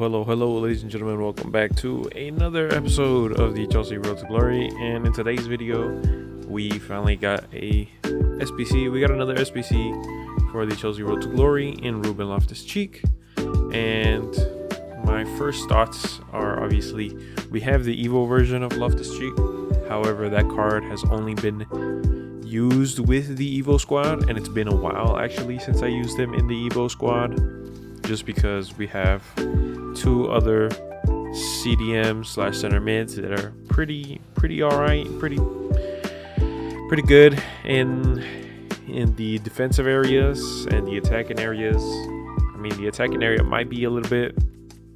Hello, ladies and gentlemen. Welcome back to another episode of the Chelsea Road to Glory. And in today's video, we finally got a SBC. We got another SBC for the Chelsea Road to Glory in RUBEN Loftus-Cheek. And my first thoughts are obviously we have the Evo version of Loftus-Cheek. However, that card has only been used with the Evo squad, and it's been a while actually since I used him in the Evo squad, just because we have two other CDM slash center mids that are pretty all right, pretty good in the defensive areas and the attacking areas. I mean, the attacking area might be a little bit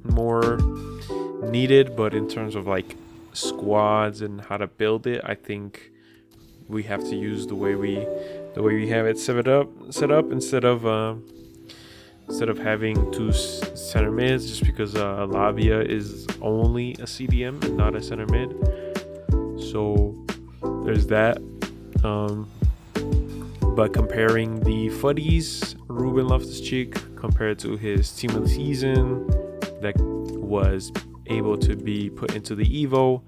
more needed, but in terms of like squads and how to build it, I think we have to use the way we have it set up instead of having two center mids, just because Lavia is only a CDM and not a center mid. So there's that. But comparing the FUTTIES RUBEN Loftus-Cheek compared to his team of the season that was able to be put into the Evo,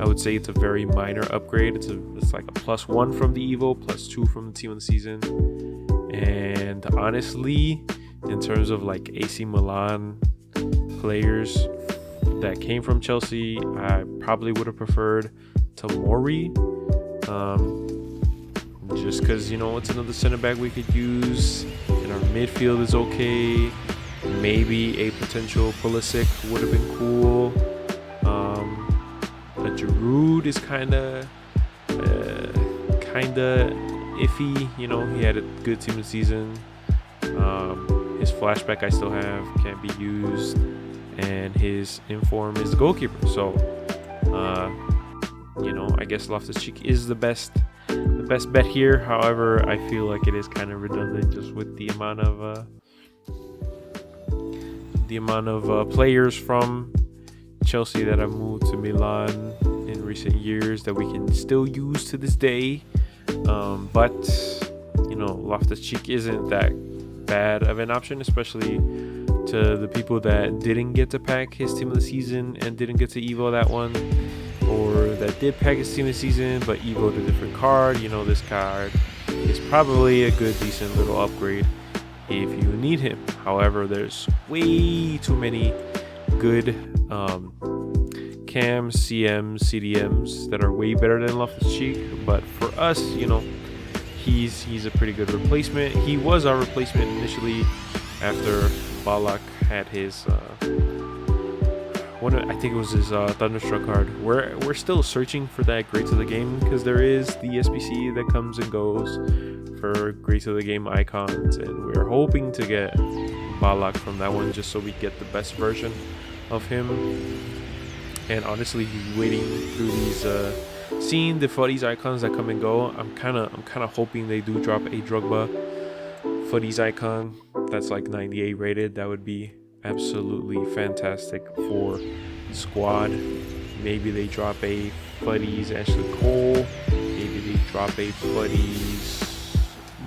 I would say it's a very minor upgrade. It's like a +1 from the Evo, +2 from the team of the season. And honestly, in terms of like AC Milan players that came from Chelsea, I probably would have preferred Tomori, just because, you know, it's another center back we could use, and our midfield is okay. Maybe a potential Pulisic would have been cool. A Giroud is kind of iffy. You know, he had a good team this season. His flashback I still have can't be used, and his inform is the goalkeeper. So, you know, I guess Loftus-Cheek is the best bet here. However, I feel like it is kind of redundant just with the amount of players from Chelsea that have moved to Milan in recent years that we can still use to this day. But you know, Loftus-Cheek isn't that bad of an option, especially to the people that didn't get to pack his team of the season and didn't get to Evo that one, or that did pack his team of the season but Evo'd a different card. You know, this card is probably a good, decent little upgrade if you need him. However, there's way too many good cams, CMs, CDMs that are way better than Loftus-Cheek. But for us, you know, he's a pretty good replacement. He was our replacement initially after Balak had his I think it was his Thunderstruck card. We're still searching for that Great to the Game, because there is the SBC that comes and goes for Great to the Game icons, and we're hoping to get Balak from that one just so we get the best version of him. And honestly, waiting through these seeing the FUTTIES icons that come and go, I'm kind of hoping they do drop a Drogba FUTTIES icon that's like 98 rated. That would be absolutely fantastic for the squad. Maybe they drop a FUTTIES Ashley Cole. Maybe they drop a FUTTIES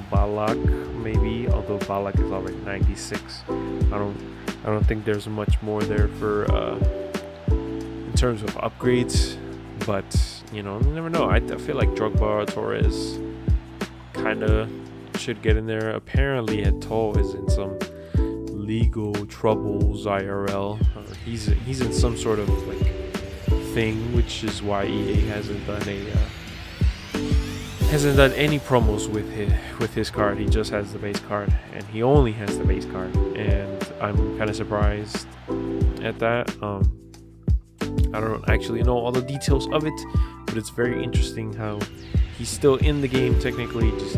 Balak. Maybe, although Balak is already 96. I don't think there's much more there for in terms of upgrades. But you know, you never know. I feel like Drogba, Torres kind of should get in there. Apparently, Eto'o is in some legal troubles IRL. He's in some sort of like thing, which is why EA hasn't done any promos with his card. He just has the base card, and he only has the base card, and I'm kind of surprised at that. I don't actually know all the details of it, but it's very interesting how he's still in the game technically, just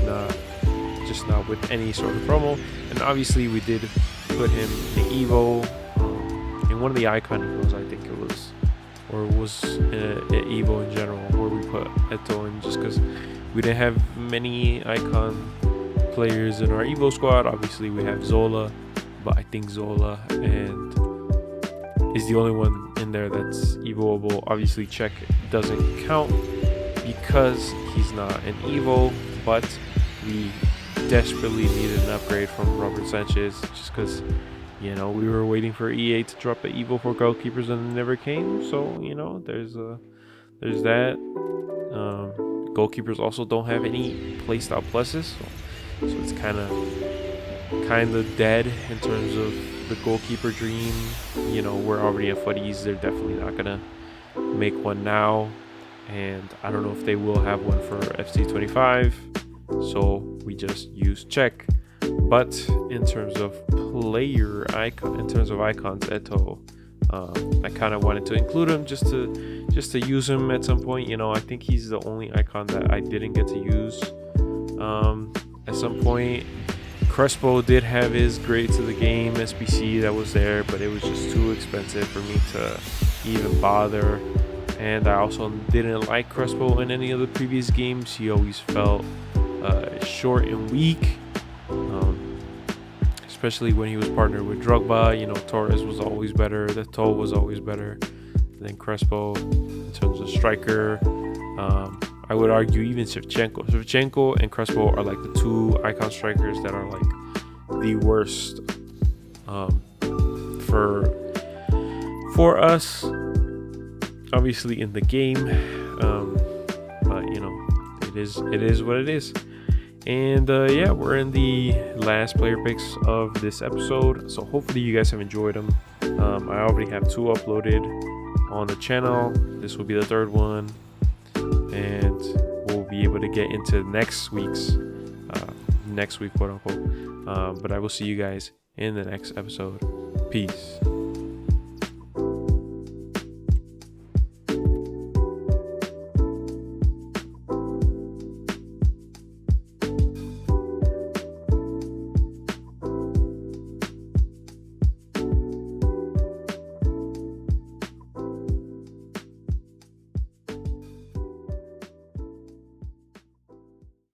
not with any sort of promo. And obviously we did put him in the Evo, in one of the icon Evos, I think it was, or it was an Evo in general, where we put Eto'o in, just because we didn't have many icon players in our Evo squad. Obviously we have Zola, but I think Zola is the only one in there that's Evoable. Obviously Czech doesn't count because he's not an Evo, but we desperately needed an upgrade from Robert Sanchez, just because You know, we were waiting for EA to drop the Evo for goalkeepers and it never came. So, you know, there's that. Goalkeepers also don't have any playstyle pluses, so it's kind of dead in terms of the goalkeeper dream. You know, we're already at FUTTIES. They're definitely not gonna make one now, and I don't know if they will have one for FC25. So we just use check. But in terms of player icon, in terms of icons, Eto'o, I kind of wanted to include him just to use him at some point. You know, I think he's the only icon that I didn't get to use at some point. Crespo did have his grade to the game SBC that was there, but it was just too expensive for me to even bother. And I also didn't like Crespo in any of the previous games. He always felt short and weak. Especially when he was partnered with Drogba. You know, Torres was always better. The Toe was always better than Crespo in terms of striker. I would argue even Shevchenko and Crespo are like the two icon strikers that are like the worst for us. Obviously in the game, but you know, it is what it is. And yeah, we're in the last player picks of this episode, so hopefully you guys have enjoyed them. I already have 2 uploaded on the channel. This will be the 3rd one, and we'll be able to get into next week, quote unquote. But I will see you guys in the next episode. Peace.